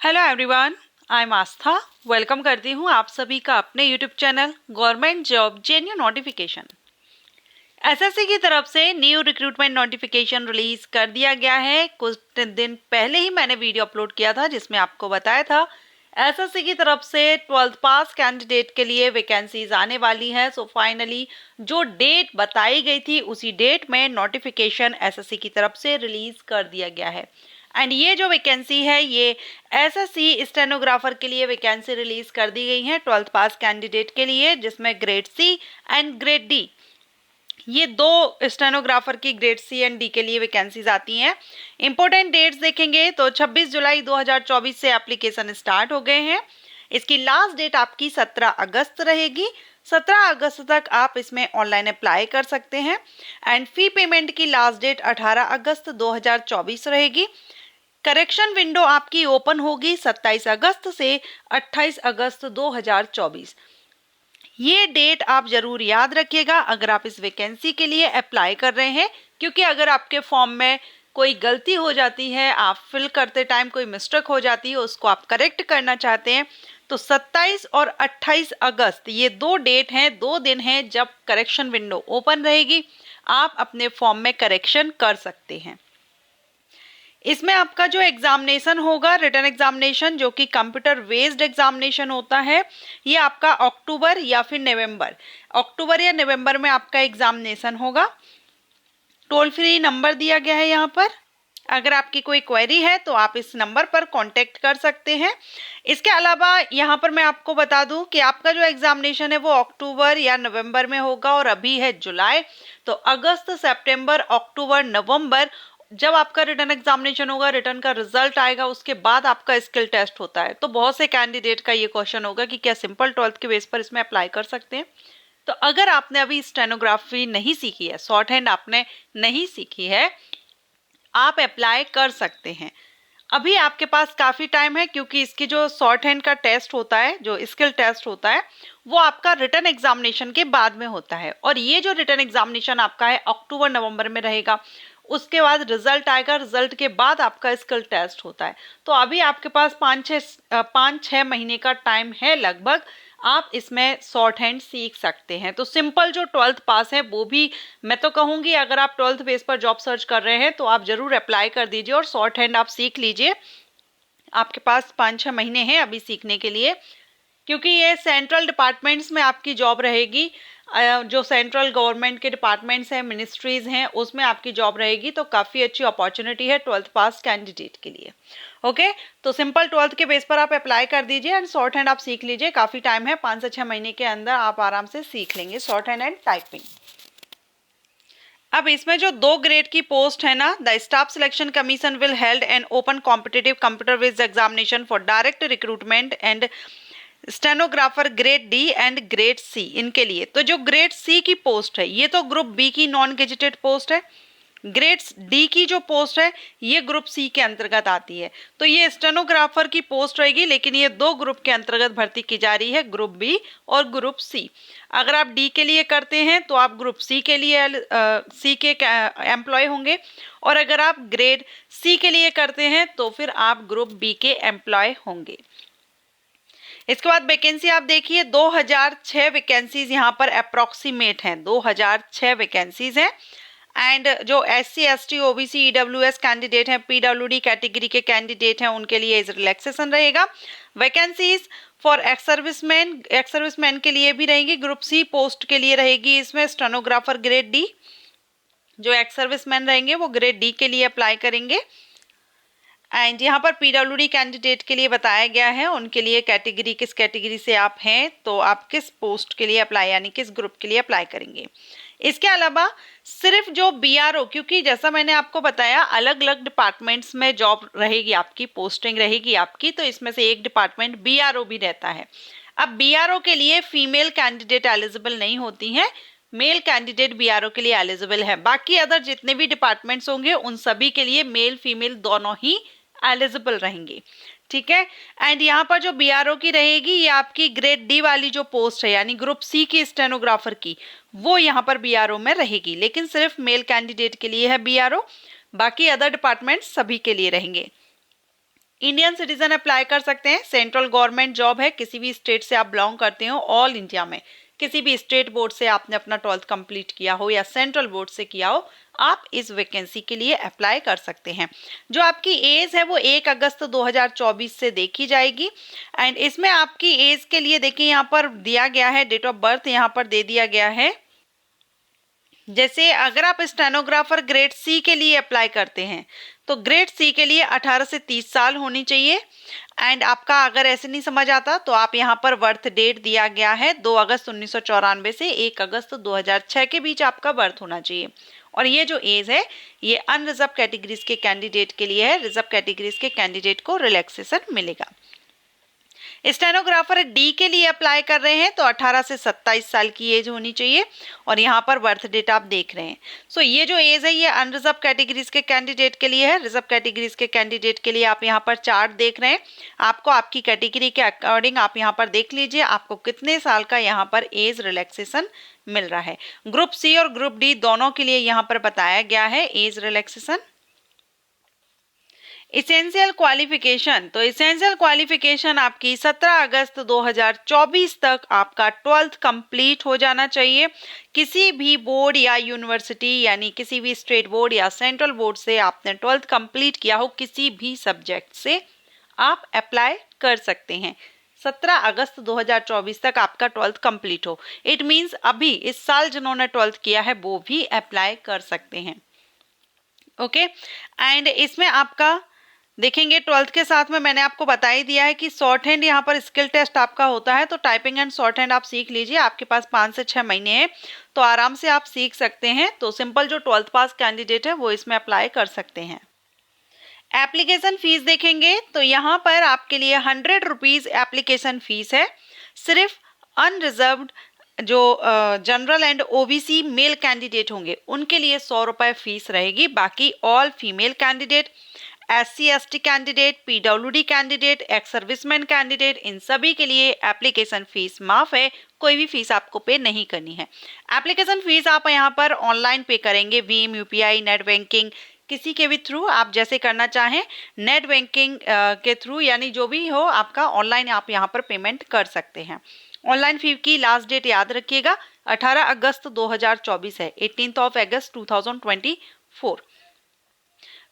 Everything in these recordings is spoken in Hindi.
Hello everyone, I am Aastha. Welcome करती हूँ आप सभी का अपने YouTube channel government job जेन्यू notification. SSC की तरफ से न्यू रिक्रूटमेंट नोटिफिकेशन रिलीज कर दिया गया है। कुछ दिन पहले ही मैंने वीडियो अपलोड किया था जिसमें आपको बताया था एसएससी की तरफ से 12th पास कैंडिडेट के लिए वैकेंसीज आने वाली है। सो फाइनली जो डेट बताई गई थी उसी डेट में नोटिफिकेशन एसएससी की तरफ से रिलीज कर दिया गया है। एंड ये जो वैकेंसी है ये एसएससी स्टेनोग्राफर के लिए वैकेंसी रिलीज कर दी गई है 12th पास कैंडिडेट के लिए, जिसमें grade C and grade D ये दो स्टेनोग्राफर की ग्रेड सी एंड डी के लिए वैकेंसीज आती हैं। इंपॉर्टेंट डेट्स देखेंगे तो 26 जुलाई 2024 से एप्लीकेशन स्टार्ट हो गए हैं। इसकी लास्ट डेट आपकी 17 अगस्त रहेगी। 17 अगस्त तक आप इसमें ऑनलाइन अप्लाई कर सकते हैं। एंड फी पेमेंट की लास्ट डेट 18 अगस्त 2024 रहेगी। करेक्शन विंडो आपकी ओपन होगी 27 अगस्त से 28 अगस्त 2024। ये डेट आप जरूर याद रखिएगा अगर आप इस वैकेंसी के लिए अप्लाई कर रहे हैं, क्योंकि अगर आपके फॉर्म में कोई गलती हो जाती है, आप फिल करते टाइम कोई मिस्टेक हो जाती है, उसको आप करेक्ट करना चाहते हैं, तो 27 और 28 अगस्त ये दो डेट हैं, 2 दिन हैं जब करेक्शन विंडो ओपन रहेगी। आप अपने फॉर्म में करेक्शन कर सकते हैं। इसमें आपका जो एग्जामिनेशन होगा, रिटन एग्जामिनेशन, जो कि कंप्यूटर बेस्ड एग्जामिनेशन होता है, ये आपका अक्टूबर या फिर नवंबर में आपका एग्जामिनेशन होगा। टोल फ्री नंबर दिया गया है यहाँ पर। अगर आपकी कोई क्वेरी है तो आप इस नंबर पर कांटेक्ट कर सकते हैं। इसके अलावा यहाँ पर मैं आपको बता दूं कि आपका जो एग्जामिनेशन है वो अक्टूबर या नवंबर में होगा और अभी है जुलाई, तो अगस्त, सितंबर, अक्टूबर, नवंबर जब आपका रिटन एग्जामिनेशन होगा, रिटन का रिजल्ट आएगा, उसके बाद आपका स्किल टेस्ट होता है। तो बहुत से कैंडिडेट का ये क्वेश्चन होगा कि क्या सिंपल 12th के बेस पर इसमें अप्लाई कर सकते हैं। तो अगर आपने अभी स्टेनोग्राफी नहीं सीखी है, शॉर्ट हैंड आपने नहीं सीखी है, आप अप्लाई कर सकते हैं। अभी आपके पास काफी टाइम है, क्योंकि इसकी जो शॉर्ट हैंड का टेस्ट होता है, जो स्किल टेस्ट होता है, वो आपका रिटन एग्जामिनेशन के बाद में होता है। और ये जो रिटन एग्जामिनेशन आपका है अक्टूबर नवंबर में रहेगा। उसके बाद रिजल्ट आएगा, रिजल्ट के बाद आपका स्किल टेस्ट होता है। तो अभी आपके पास 5-6 महीने का टाइम है लगभग। आप इसमें शॉर्ट हैंड सीख सकते हैं। तो सिंपल जो 12th पास है वो भी मैं तो कहूँगी, अगर आप 12th बेस पर जॉब सर्च कर रहे हैं तो आप जरूर अप्लाई कर दीजिए और शॉर्ट हैंड आप सीख लीजिए। आपके पास 5-6 महीने हैं अभी सीखने के लिए, क्योंकि ये सेंट्रल डिपार्टमेंट्स में आपकी जॉब रहेगी। जो सेंट्रल गवर्नमेंट के डिपार्टमेंट्स हैं, मिनिस्ट्रीज हैं, उसमें आपकी जॉब रहेगी। तो काफ़ी अच्छी अपॉर्चुनिटी है 12th पास कैंडिडेट के लिए। ओके, तो सिंपल 12th के बेस पर आप अप्लाई कर दीजिए एंड शॉर्ट हैंड आप सीख लीजिए। काफ़ी टाइम है, 5 से 6 महीने के अंदर आप आराम से सीख लेंगे शॉर्ट हैंड एंड टाइपिंग। अब इसमें जो 2 ग्रेड की पोस्ट है ना, the staff selection commission will held an open competitive computer based examination for direct recruitment and stenographer grade D and grade C, इनके लिए। तो जो ग्रेड सी की पोस्ट है ये तो ग्रुप बी की नॉन गेजेटेड पोस्ट है। ग्रेड डी की जो पोस्ट है ये ग्रुप सी के अंतर्गत आती है। तो ये स्टेनोग्राफर की पोस्ट रहेगी, लेकिन ये 2 ग्रुप के अंतर्गत भर्ती की जा रही है, ग्रुप बी और ग्रुप सी। अगर आप डी के लिए करते हैं तो आप ग्रुप सी के लिए सी के एम्प्लॉय होंगे, और अगर आप ग्रेड सी के लिए करते हैं तो फिर आप ग्रुप बी के एम्प्लॉय होंगे। इसके बाद वैकेंसी आप देखिए, 2006 वैकेंसीज यहाँ पर अप्रोक्सीमेट हैं, 2006 वैकेंसीज हैं। एंड जो SC ST OBC EWS candidate हैं, PWD कैटेगरी के कैंडिडेट हैं, उनके लिए एज रिलैक्सेशन रहेगा। वैकेंसीज फॉर एक्स सर्विसमैन के लिए भी रहेगी, ग्रुप सी पोस्ट के लिए रहेगी। इसमें स्टेनोग्राफर ग्रेड डी, जो एक्स सर्विसमैन रहेंगे वो ग्रेड डी के लिए अप्लाई करेंगे। एंड यहाँ पर PWD कैंडिडेट के लिए बताया गया है, उनके लिए कैटेगरी, किस कैटेगरी से आप हैं तो आप किस पोस्ट के लिए अप्लाई, यानी किस ग्रुप के लिए अप्लाई करेंगे। इसके अलावा सिर्फ जो BRO, क्योंकि जैसा मैंने आपको बताया अलग अलग डिपार्टमेंट्स में जॉब रहेगी आपकी, पोस्टिंग रहेगी आपकी, तो इसमें से एक डिपार्टमेंट BRO भी रहता है। अब BRO के लिए फीमेल कैंडिडेट एलिजिबल नहीं होती हैं, मेल कैंडिडेट BRO के लिए एलिजिबल है। बाकी अदर जितने भी डिपार्टमेंट्स होंगे उन सभी के लिए मेल फीमेल दोनों ही एलिजिबल रहेंगे। ठीक है। एंड यहाँ पर जो BRO की रहेगी ये आपकी ग्रेड डी वाली जो पोस्ट है, यानी ग्रुप सी की स्टेनोग्राफर की, वो यहाँ पर BRO में रहेगी, लेकिन सिर्फ मेल कैंडिडेट के लिए है BRO, बाकी अदर डिपार्टमेंट सभी के लिए रहेंगे। इंडियन सिटीजन अप्लाई कर सकते हैं। सेंट्रल गवर्नमेंट जॉब है, किसी भी स्टेट से आप बिलोंग करते हो, ऑल इंडिया में किसी भी स्टेट बोर्ड से आपने अपना 12th कंप्लीट किया हो या सेंट्रल बोर्ड से किया हो, आप इस वैकेंसी के लिए अप्लाई कर सकते हैं। जो आपकी एज है वो 1 अगस्त 2024 से देखी जाएगी। एंड इसमें आपकी एज के लिए देखिए यहाँ पर दिया गया है, डेट ऑफ बर्थ यहाँ पर दे दिया गया है। जैसे अगर आप स्टेनोग्राफर ग्रेड सी के लिए अप्लाई करते हैं तो ग्रेड सी के लिए 18 से 30 साल होनी चाहिए। एंड आपका अगर ऐसे नहीं समझ आता तो आप यहाँ पर बर्थ डेट दिया गया है 2 अगस्त 1994 से 1 अगस्त 2006 के बीच आपका बर्थ होना चाहिए। और ये जो एज है ये अनरिजर्व कैटेगरीज के कैंडिडेट के लिए है, रिजर्व कैटेगरीज के कैंडिडेट को रिलैक्सेशन मिलेगा। स्टेनोग्राफर डी के लिए अप्लाई कर रहे हैं तो 18 से 27 साल की एज होनी चाहिए और यहाँ पर बर्थ डेट आप देख रहे हैं। सो ये जो एज है ये अनरिजर्व कैटेगरीज के कैंडिडेट के लिए है। रिजर्व कैटेगरीज के कैंडिडेट के लिए आप यहाँ पर चार्ट देख रहे हैं, आपको आपकी कैटेगरी के अकॉर्डिंग आप यहाँ पर देख लीजिए आपको कितने साल का यहाँ पर एज रिलैक्सेशन मिल रहा है। ग्रुप सी और ग्रुप डी दोनों के लिए यहाँ पर बताया गया है एज रिलैक्सेशन। इसेंशियल क्वालिफिकेशन, तो इसेंशियल क्वालिफिकेशन आपकी 17 अगस्त 2024 तक आपका 12th कंप्लीट हो जाना चाहिए। किसी भी बोर्ड या यूनिवर्सिटी यानी किसी भी स्टेट बोर्ड या सेंट्रल बोर्ड से आपने 12th कंप्लीट किया हो किसी भी सब्जेक्ट से आप अप्लाई कर सकते हैं। 17 अगस्त 2024 तक आपका 12th कंप्लीट हो, इट मीन्स अभी इस साल जिन्होंने 12th किया है वो भी अप्लाई कर सकते हैं। ओके एंड इसमें आपका देखेंगे 12th के साथ में मैंने आपको बता ही दिया है कि शॉर्ट हैंड यहाँ पर स्किल टेस्ट आपका होता है, तो टाइपिंग एंड शॉर्ट हैंड आप सीख लीजिए। आपके पास 5 से 6 महीने हैं तो आराम से आप सीख सकते हैं। तो सिंपल जो 12th पास कैंडिडेट है वो इसमें अप्लाई कर सकते हैं। एप्लीकेशन फीस देखेंगे तो यहाँ पर आपके लिए 100 रुपीज़ एप्लीकेशन फीस है। सिर्फ अनरिजर्व्ड जो general and OBC male candidate होंगे उनके लिए 100 रुपये फीस रहेगी। बाकी all female candidate, SC ST candidate, PWD candidate, ex serviceman candidate, इन सभी के लिए एप्लीकेशन फीस माफ है, कोई भी फीस आपको पे नहीं करनी है। एप्लीकेशन फीस आप यहाँ पर ऑनलाइन पे करेंगे, भीम, UPI, नेट बैंकिंग, किसी के भी थ्रू आप जैसे करना चाहें, नेट बैंकिंग के थ्रू यानी जो भी हो आपका ऑनलाइन आप यहाँ पर पेमेंट कर सकते हैं। ऑनलाइन फी की लास्ट डेट याद रखिएगा 18 अगस्त 2024 है, 18 अगस्त 2024।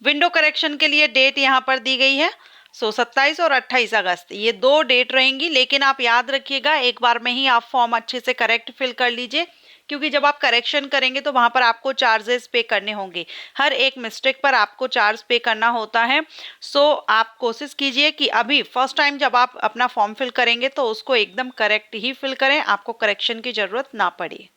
विंडो करेक्शन के लिए डेट यहाँ पर दी गई है। 27 और 28 अगस्त ये 2 डेट रहेंगी, लेकिन आप याद रखिएगा एक बार में ही आप फॉर्म अच्छे से करेक्ट फिल कर लीजिए, क्योंकि जब आप करेक्शन करेंगे तो वहाँ पर आपको चार्जेस पे करने होंगे। हर एक मिस्टेक पर आपको चार्ज पे करना होता है। सो आप कोशिश कीजिए कि अभी फर्स्ट टाइम जब आप अपना फॉर्म फिल करेंगे तो उसको एकदम करेक्ट ही फिल करें, आपको करेक्शन की ज़रूरत ना पड़े।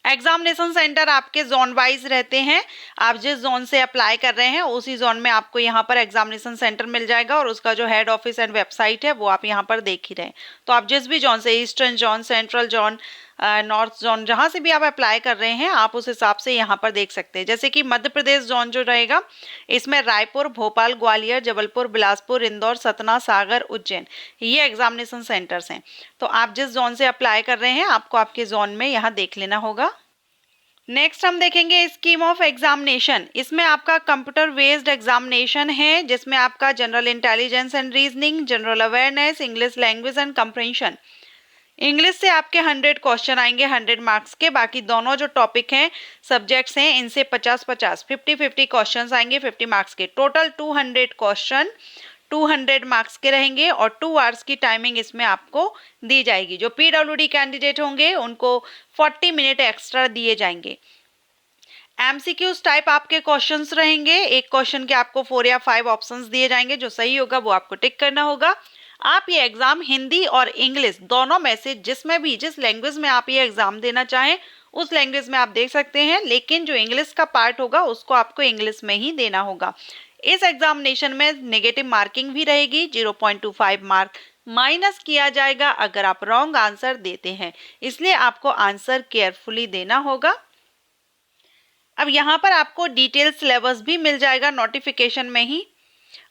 एग्जामिनेशन सेंटर आपके जोन वाइज रहते हैं, आप जिस जोन से अप्लाई कर रहे हैं उसी जोन में आपको यहाँ पर एग्जामिनेशन सेंटर मिल जाएगा और उसका जो हेड ऑफिस एंड वेबसाइट है वो आप यहाँ पर देख ही रहे हैं। तो आप जिस भी जोन से, eastern zone, central zone, north zone, जहाँ से भी आप अप्लाई कर रहे हैं आप उस हिसाब से यहाँ पर देख सकते हैं। जैसे कि मध्य प्रदेश जोन जो रहेगा इसमें रायपुर, भोपाल, ग्वालियर, जबलपुर, बिलासपुर, इंदौर, सतना, सागर, उज्जैन ये एग्जामिनेशन सेंटर्स हैं। तो आप जिस जोन से अप्लाई कर रहे हैं आपको आपके जोन में यहाँ देख लेना होगा। नेक्स्ट हम देखेंगे स्कीम ऑफ एग्जामिनेशन। इसमें आपका कंप्यूटर बेस्ड एग्जामिनेशन है जिसमें आपका general intelligence and reasoning, general awareness, English language and compression, English से आपके 100 क्वेश्चन आएंगे 100 मार्क्स के। बाकी दोनों जो टॉपिक हैं, सब्जेक्ट्स हैं, इनसे 50-50 50-50 क्वेश्चंस आएंगे 50 मार्क्स के। टोटल 200 क्वेश्चन 200 मार्क्स के रहेंगे और 2 आवर्स की टाइमिंग इसमें आपको दी जाएगी। जो PWD कैंडिडेट होंगे उनको 40 मिनट एक्स्ट्रा दिए जाएंगे। MCQs टाइप आपके क्वेश्चंस रहेंगे, एक क्वेश्चन के आपको 4 या 5 ऑप्शंस दिए जाएंगे, जो सही होगा वो आपको टिक करना होगा। आप ये एग्जाम हिंदी और इंग्लिश दोनों में से जिसमें भी, जिस लैंग्वेज में आप ये एग्जाम देना चाहें उस लैंग्वेज में आप देख सकते हैं, लेकिन जो इंग्लिश का पार्ट होगा उसको आपको इंग्लिश में ही देना होगा। इस एग्जामिनेशन में नेगेटिव मार्किंग भी रहेगी, 0.25 मार्क माइनस किया जाएगा अगर आप रॉन्ग आंसर देते हैं, इसलिए आपको आंसर केयरफुली देना होगा। अब यहाँ पर आपको डिटेल सिलेबस भी मिल जाएगा नोटिफिकेशन में ही।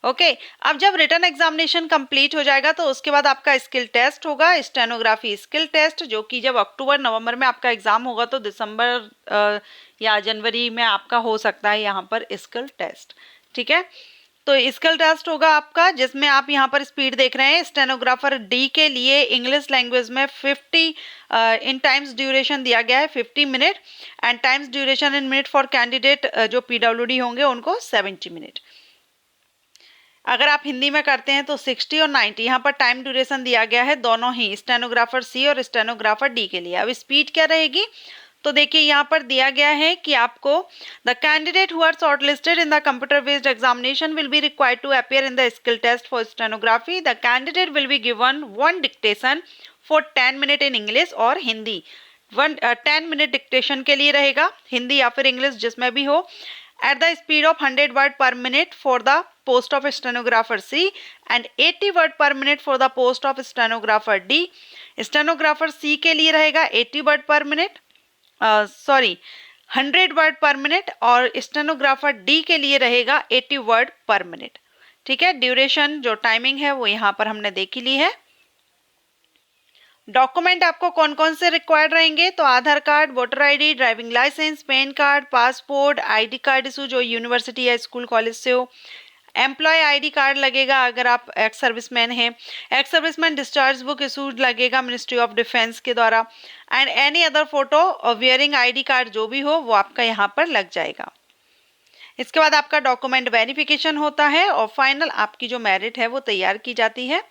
ओके अब जब रिटन एग्जामिनेशन कंप्लीट हो जाएगा तो उसके बाद आपका स्किल टेस्ट होगा, स्टेनोग्राफी स्किल टेस्ट, जो कि जब अक्टूबर नवंबर में आपका एग्जाम होगा तो दिसंबर या जनवरी में आपका हो सकता है यहाँ पर स्किल टेस्ट। ठीक है, तो स्किल टेस्ट होगा आपका, जिसमें आप यहाँ पर स्पीड देख रहे हैं। स्टेनोग्राफर डी के लिए इंग्लिश लैंग्वेज में 50 इन टाइम्स ड्यूरेशन दिया गया है 50 minute, and times duration in minute for candidate जो पीडब्ल्यूडी होंगे उनको 70 मिनट। अगर आप हिंदी में करते हैं तो 60 और 90 यहाँ पर टाइम ड्यूरेशन दिया गया है दोनों ही, स्टेनोग्राफर सी और स्टेनोग्राफर डी के लिए। अब स्पीड क्या रहेगी, तो देखिए यहाँ पर दिया गया है कि आपको the candidate who are shortlisted in the computer based examination will be required to appear in the skill test for stenography. The candidate will be given one dictation for 10 minute in English और हिंदी। 10 मिनट डिक्टेशन के लिए रहेगा, हिंदी या फिर इंग्लिश जिसमें भी हो, at the speed of 100 word per minute for the post of stenographer C and 80 word per minute for the post of stenographer D। Stenographer C के लिए रहेगा 80 वर्ड पर मिनट, 100 वर्ड पर मिनट, और स्टेनोग्राफर डी के लिए रहेगा 80 वर्ड पर मिनट। ठीक है, ड्यूरेशन जो टाइमिंग है वो यहाँ पर हमने देख ली है। डॉक्यूमेंट आपको कौन कौन से रिक्वायर्ड रहेंगे, तो Aadhaar card, voter ID, driving licence, PAN card, passport, ID card issue जो यूनिवर्सिटी या स्कूल कॉलेज से हो, एम्प्लॉय आईडी कार्ड लगेगा अगर आप एक्स सर्विसमैन हैं, ex serviceman discharge book issued लगेगा मिनिस्ट्री ऑफ डिफेंस के द्वारा, एंड एनी अदर फोटो और वियरिंग आईडी कार्ड जो भी हो वो आपका यहाँ पर लग जाएगा। इसके बाद आपका डॉक्यूमेंट वेरिफिकेशन होता है और फाइनल आपकी जो मेरिट है वो तैयार की जाती है।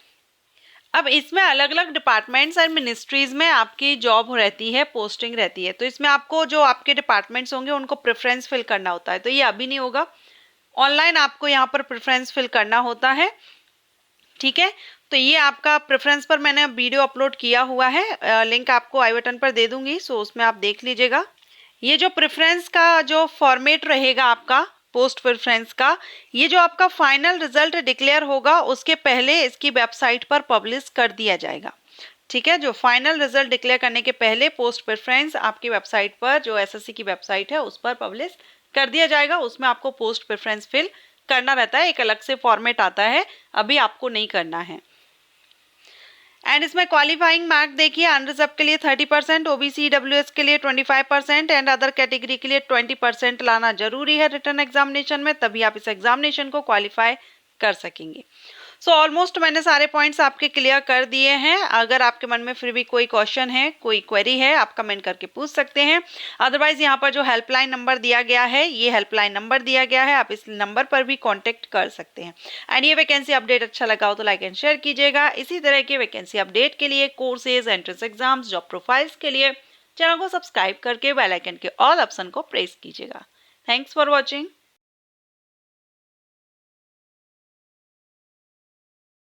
अब इसमें अलग अलग डिपार्टमेंट्स और मिनिस्ट्रीज में आपकी जॉब रहती है, पोस्टिंग रहती है, तो इसमें आपको जो आपके डिपार्टमेंट्स होंगे उनको प्रेफरेंस फिल करना होता है। तो ये अभी नहीं होगा, ऑनलाइन आपको यहाँ पर प्रेफरेंस फिल करना होता है। ठीक है, तो ये आपका प्रेफरेंस पर मैंने वीडियो अपलोड किया हुआ है, लिंक आपको आई बटन पर दे दूंगी, सो उसमें आप देख लीजिएगा। ये जो प्रेफरेंस का जो फॉर्मेट रहेगा आपका पोस्ट प्रेफरेंस का, ये जो आपका फाइनल रिजल्ट डिक्लेयर होगा उसके पहले इसकी वेबसाइट पर पब्लिश कर दिया जाएगा। ठीक है, जो फाइनल रिजल्ट डिक्लेयर करने के पहले पोस्ट प्रेफरेंस आपकी वेबसाइट पर, जो एसएससी की वेबसाइट है उस पर पब्लिश कर दिया जाएगा। उसमें आपको पोस्ट प्रेफरेंस फिल करना रहता है, एक अलग से फॉर्मेट आता है, अभी आपको नहीं करना है। एंड इसमें क्वालिफाइंग मार्क देखिए, अनरिजर्व के लिए 30%, ओबीसी डब्ल्यूएस के लिए 25% एंड अदर कैटेगरी के लिए 20% लाना जरूरी है रिटर्न एग्जामिनेशन में, तभी आप इस एग्जामिनेशन को क्वालिफाई कर सकेंगे। सो ऑलमोस्ट मैंने सारे पॉइंट्स आपके क्लियर कर दिए हैं। अगर आपके मन में फिर भी कोई क्वेश्चन है, कोई क्वेरी है, आप कमेंट करके पूछ सकते हैं। अदरवाइज यहाँ पर जो हेल्पलाइन नंबर दिया गया है, ये हेल्पलाइन नंबर दिया गया है, आप इस नंबर पर भी कांटेक्ट कर सकते हैं। एंड ये वैकेंसी अपडेट अच्छा लगा हो तो लाइक एंड शेयर कीजिएगा। इसी तरह के वैकेंसी अपडेट के लिए, courses, entrance exams, job profiles के लिए चैनल को सब्सक्राइब करके बेल आइकन के ऑल ऑप्शन को प्रेस कीजिएगा। Thanks for watching.